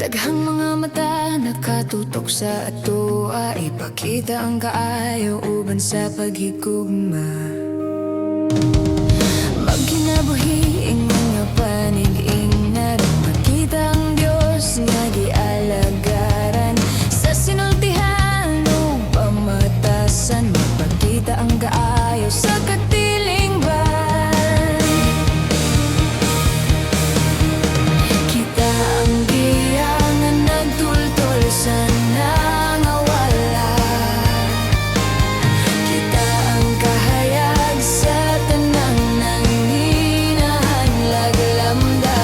Daghang mga mata nakatutok sa atoa, ipakita ang kaayo uban sa paghigugma. Magkinabuhi ingon nga panig-ingnan, makita ang Dios nga gialagaran. Sa sinultihan o pamatasan, mapakita ang kaayo sa katilingban. Kita ang giya nga nagtultol sa nangawala. Kita ang kahayag sa tanang nanginahanglag lamda.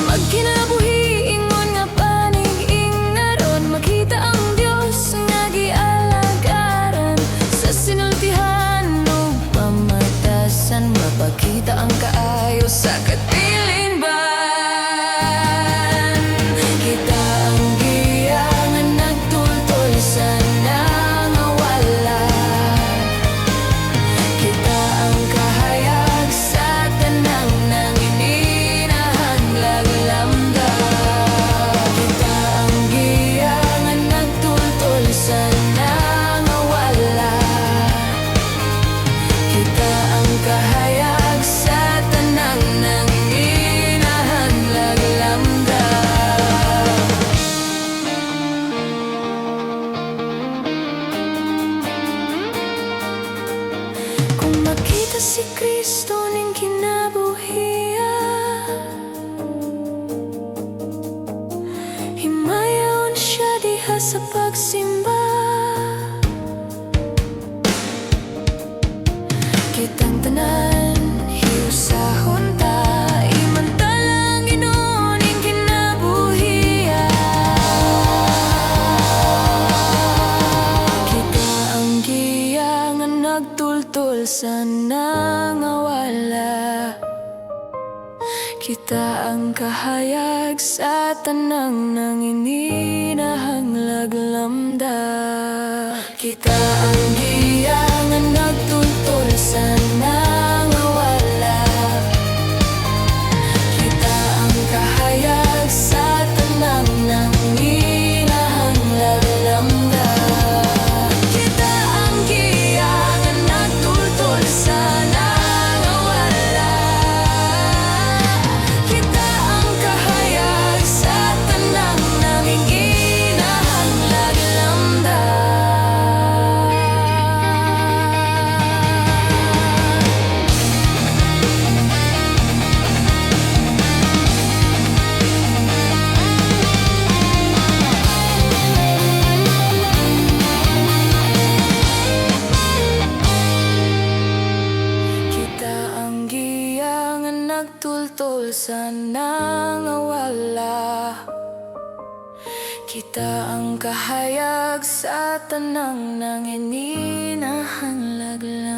Magkinabuhi ingon nga panig-ingnaron, makita ang Dios nga gialagaran. Sa sinultihan o pamatasan, mapakita ang kaayo sa katilingban. Kita ang giya nga nagtultol sa nangawala. Kita ang kahayag sa tanang nanginahanglag lamda. Kita ang giya nga nagtultol sa nangawala. Kita ang kahayag sa tanang nanginahanglag lamda. Kung makita si Kristo ning kinabuhian, himayaon siya diha sa pagsimba. Kitang tanan hiusahon ta, imantalang Ginoo ning kinabuhian. Kita ang giya nga nagtultol sa nangawala. Kita ang kahayag sa tanang nanginahanglag lamda. Kita ang giya nga nagtultol sa nangawala. Kita ang kahayag sa tanang nanginahanglag lamda. Kita ang giya nga nagtultol sa nangawala. Kita ang kahayag sa tanang nanginahanglag lamda. Kita ang giya nga nagtultol sa nangawala. Kita ang kahayag sa tanang nanginahanglag lamda.